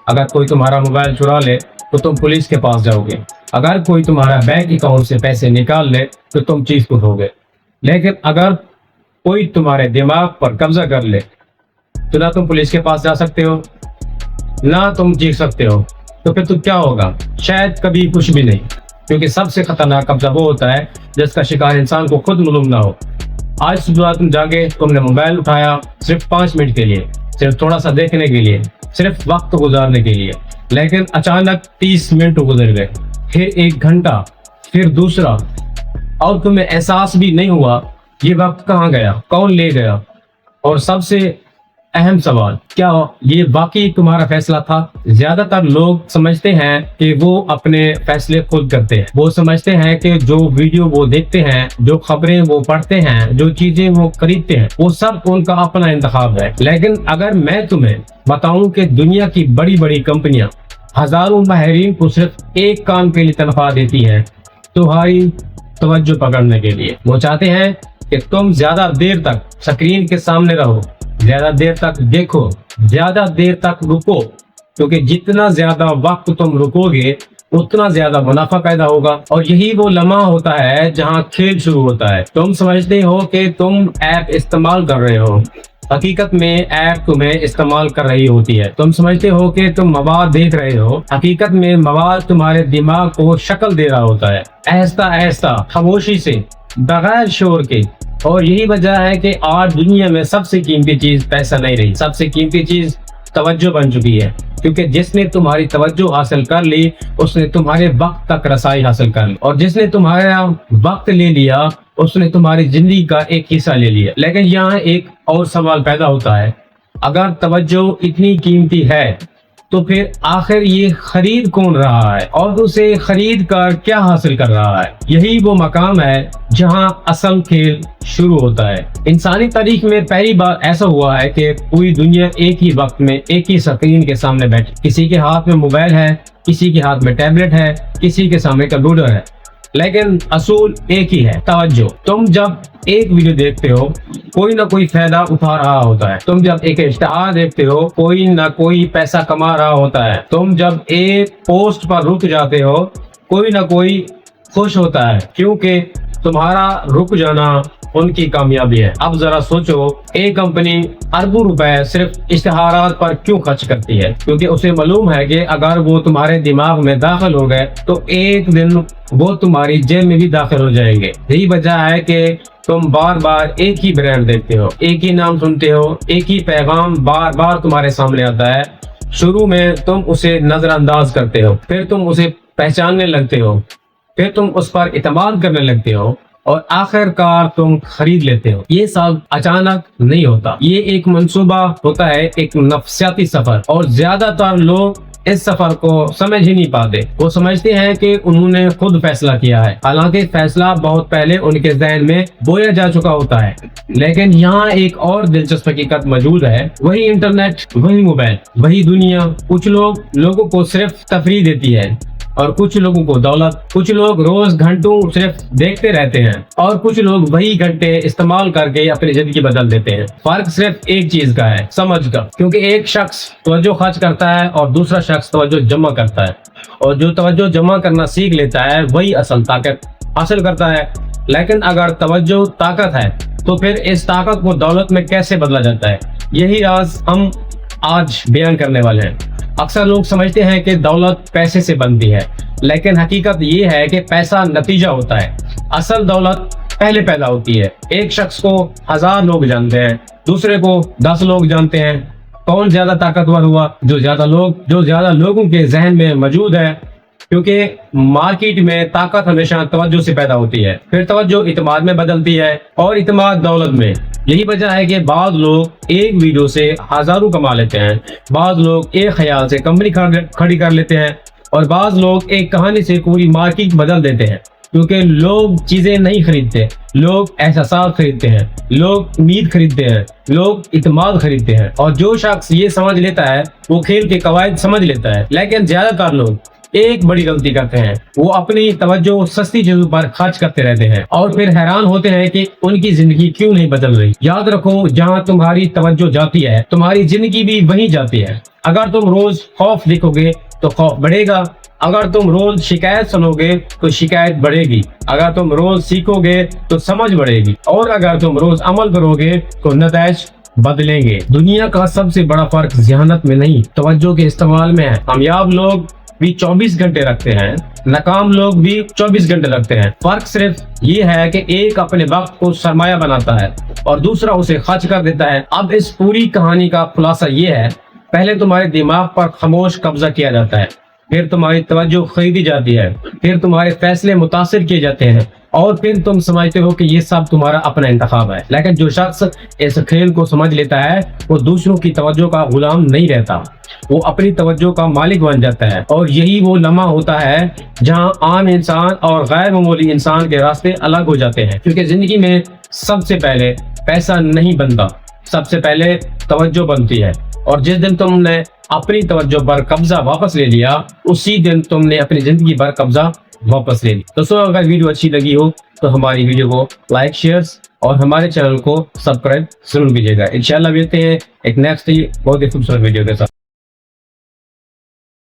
اگر کوئی تمہارا موبائل چرا لے تو تم پولیس کے پاس جاؤ گے، اگر کوئی تمہارا بینک اکاؤنٹ سے پیسے نکال لے تو تم چیخ اٹھو گے، لیکن اگر کوئی تمہارے دماغ پر قبضہ کر لے تو نہ تم پولیس کے پاس جا سکتے ہو نہ تم چیخ سکتے ہو، تو پھر تو کیا ہوگا؟ شاید کبھی کچھ بھی نہیں، کیونکہ سب سے خطرناک قبضہ وہ ہوتا ہے جس کا شکار انسان کو خود معلوم نہ ہو۔ آج صبح تم جاگے، تم نے موبائل اٹھایا صرف 5 منٹ کے لیے، صرف تھوڑا سا دیکھنے کے لیے، صرف وقت گزارنے کے لیے، لیکن اچانک 30 منٹ گزر گئے، پھر 1 گھنٹہ، پھر دوسرا، اور تمہیں احساس بھی نہیں ہوا یہ وقت کہاں گیا، کون لے گیا۔ اور سب سے اہم سوال، کیا یہ واقعی تمہارا فیصلہ تھا؟ زیادہ تر لوگ سمجھتے ہیں کہ وہ اپنے فیصلے خود کرتے ہیں، وہ سمجھتے ہیں کہ جو ویڈیو وہ دیکھتے ہیں، جو خبریں وہ پڑھتے ہیں، جو چیزیں وہ خریدتے ہیں، وہ سب ان کا اپنا انتخاب ہے۔ لیکن اگر میں تمہیں بتاؤں کہ دنیا کی بڑی بڑی کمپنیاں ہزاروں ماہرین کو صرف ایک کام کے لیے تنخواہ دیتی ہیں، تمہاری توجہ پکڑنے کے لیے۔ وہ چاہتے ہیں کہ تم زیادہ دیر تک سکرین کے سامنے رہو، زیادہ دیر تک دیکھو، زیادہ دیر تک رکو، کیونکہ جتنا زیادہ وقت تم رکو گے اتنا زیادہ منافع پیدا ہوگا، اور یہی وہ لمحہ ہوتا ہے جہاں کھیل شروع ہوتا ہے۔ تم سمجھتے ہو کہ تم ایپ استعمال کر رہے ہو، حقیقت میں ایپ تمہیں استعمال کر رہی ہوتی ہے۔ تم سمجھتے ہو کہ تم مواد دیکھ رہے ہو، حقیقت میں مواد تمہارے دماغ کو شکل دے رہا ہوتا ہے، آہستہ آہستہ، خاموشی سے، بغیر شور کے۔ اور یہی وجہ ہے کہ آج دنیا میں سب سے قیمتی چیز پیسہ نہیں رہی، سب سے قیمتی چیز توجہ بن چکی ہے، کیونکہ جس نے تمہاری توجہ حاصل کر لی اس نے تمہارے وقت تک رسائی حاصل کر لی، اور جس نے تمہارا وقت لے لیا اس نے تمہاری زندگی کا ایک حصہ لے لیا۔ لیکن یہاں ایک اور سوال پیدا ہوتا ہے، اگر توجہ اتنی قیمتی ہے تو پھر آخر یہ خرید کون رہا ہے اور اسے خرید کر کیا حاصل کر رہا ہے؟ یہی وہ مقام ہے جہاں اصل کھیل شروع ہوتا ہے۔ انسانی تاریخ میں پہلی بار ایسا ہوا ہے کہ پوری دنیا ایک ہی وقت میں ایک ہی سکرین کے سامنے بیٹھی، کسی کے ہاتھ میں موبائل ہے، کسی کے ہاتھ میں ٹیبلٹ ہے، کسی کے سامنے کمپیوٹر ہے، لیکن اصول ایک ہی ہے، توجہ۔ تم جب ایک ویڈیو دیکھتے ہو کوئی نہ کوئی فائدہ اٹھا رہا ہوتا ہے، تم جب ایک اشتہار دیکھتے ہو کوئی نہ کوئی پیسہ کما رہا ہوتا ہے، تم جب ایک پوسٹ پر رک جاتے ہو کوئی نہ کوئی خوش ہوتا ہے، کیونکہ تمہارا رک جانا ان کی کامیابی ہے۔ اب ذرا سوچو، ایک کمپنی اربوں روپے صرف اشتہارات پر کیوں خرچ کرتی ہے؟ کیونکہ اسے معلوم ہے کہ اگر وہ تمہارے دماغ میں داخل ہو گئے تو ایک دن وہ تمہاری جیب میں بھی داخل ہو جائیں گے۔ یہی وجہ ہے کہ تم بار بار ایک ہی برانڈ دیکھتے ہو، ایک ہی نام سنتے ہو، ایک ہی پیغام بار بار تمہارے سامنے آتا ہے۔ شروع میں تم اسے نظر انداز کرتے ہو، پھر تم اسے پہچاننے لگتے ہو، پھر تم اس پر اعتماد کرنے لگتے ہو، اور آخر کار تم خرید لیتے ہو۔ یہ سب اچانک نہیں ہوتا، یہ ایک منصوبہ ہوتا ہے، ایک نفسیاتی سفر، اور زیادہ تر لوگ اس سفر کو سمجھ ہی نہیں پاتے۔ وہ سمجھتے ہیں کہ انہوں نے خود فیصلہ کیا ہے، حالانکہ فیصلہ بہت پہلے ان کے ذہن میں بویا جا چکا ہوتا ہے۔ لیکن یہاں ایک اور دلچسپ حقیقت موجود ہے، وہی انٹرنیٹ، وہی موبائل، وہی دنیا کچھ لوگوں کو صرف تفریح دیتی ہے، اور کچھ لوگوں کو دولت۔ کچھ لوگ روز گھنٹوں صرف دیکھتے رہتے ہیں، اور کچھ لوگ وہی گھنٹے استعمال کر کے اپنی زندگی بدل دیتے ہیں۔ فرق صرف ایک چیز کا ہے، سمجھ کا، کیونکہ ایک شخص توجہ خرچ کرتا ہے اور دوسرا شخص توجہ جمع کرتا ہے، اور جو توجہ جمع کرنا سیکھ لیتا ہے وہی اصل طاقت حاصل کرتا ہے۔ لیکن اگر توجہ طاقت ہے تو پھر اس طاقت کو دولت میں کیسے بدلا جاتا ہے؟ یہی راز ہم آج بیان کرنے والے ہیں۔ اکثر لوگ سمجھتے ہیں کہ دولت پیسے سے بنتی ہے، لیکن حقیقت یہ ہے کہ پیسہ نتیجہ ہوتا ہے، اصل دولت پہلے پیدا ہوتی ہے۔ ایک شخص کو 1000 لوگ جانتے ہیں، دوسرے کو 10 لوگ جانتے ہیں۔ کون زیادہ طاقتور ہوا؟ جو زیادہ لوگوں کے ذہن میں موجود ہے، کیونکہ مارکیٹ میں طاقت ہمیشہ توجہ سے پیدا ہوتی ہے، پھر توجہ اعتماد میں بدلتی ہے، اور اعتماد دولت میں۔ یہی وجہ ہے کہ بعض لوگ ایک ویڈیو سے ہزاروں کما لیتے ہیں، بعض لوگ ایک خیال سے کمپنی کھڑی کر لیتے ہیں، اور بعض لوگ ایک کہانی سے پوری مارکیٹ بدل دیتے ہیں۔ کیونکہ لوگ چیزیں نہیں خریدتے، لوگ احساسات خریدتے ہیں، لوگ امید خریدتے ہیں، لوگ اعتماد خریدتے ہیں، اور جو شخص یہ سمجھ لیتا ہے وہ کھیل کے قواعد سمجھ لیتا ہے۔ لیکن زیادہ تر لوگ ایک بڑی غلطی کرتے ہیں، وہ اپنی توجہ سستی چیزوں پر خرچ کرتے رہتے ہیں اور پھر حیران ہوتے ہیں کہ ان کی زندگی کیوں نہیں بدل رہی۔ یاد رکھو، جہاں تمہاری توجہ جاتی ہے تمہاری زندگی بھی وہیں جاتی ہے۔ اگر تم روز خوف دیکھو گے تو خوف بڑھے گا، اگر تم روز شکایت سنو گے تو شکایت بڑھے گی، اگر تم روز سیکھو گے تو سمجھ بڑھے گی، اور اگر تم روز عمل کرو گے تو نتائج بدلیں گے۔ دنیا کا سب سے بڑا فرق ذہانت میں نہیں، توجہ کے استعمال میں ہے۔ کامیاب لوگ بھی 24 گھنٹے رکھتے ہیں، ناکام لوگ بھی 24 گھنٹے رکھتے ہیں۔ فرق صرف یہ ہے کہ ایک اپنے وقت کو سرمایہ بناتا ہے اور دوسرا اسے خرچ کر دیتا ہے۔ اب اس پوری کہانی کا خلاصہ یہ ہے، پہلے تمہارے دماغ پر خاموش قبضہ کیا جاتا ہے، پھر تمہاری توجہ خریدی جاتی ہے، پھر تمہارے فیصلے متاثر کیے جاتے ہیں، اور پھر تم سمجھتے ہو کہ یہ سب تمہارا اپنا انتخاب ہے۔ لیکن جو شخص اس کھیل کو سمجھ لیتا ہے وہ دوسروں کی توجہ کا غلام نہیں رہتا، وہ اپنی توجہ کا مالک بن جاتا ہے۔ اور یہی وہ لمحہ ہوتا ہے جہاں عام انسان اور غیر معمولی انسان کے راستے الگ ہو جاتے ہیں، کیونکہ زندگی میں سب سے پہلے پیسہ نہیں بنتا، سب سے پہلے توجہ بنتی ہے۔ اور جس دن تم نے اپنی توجہ پر قبضہ واپس لے لیا، اسی دن تم نے اپنی زندگی پر قبضہ واپس لے لی۔ دوستوں، اگر ویڈیو اچھی لگی ہو تو ہماری ویڈیو کو لائک، شیئر اور ہمارے چینل کو سبسکرائب ضرور کیجیے گا۔ انشاءاللہ ملتے ہیں ایک نیکسٹ بہت ہی خوبصورت ویڈیو کے ساتھ۔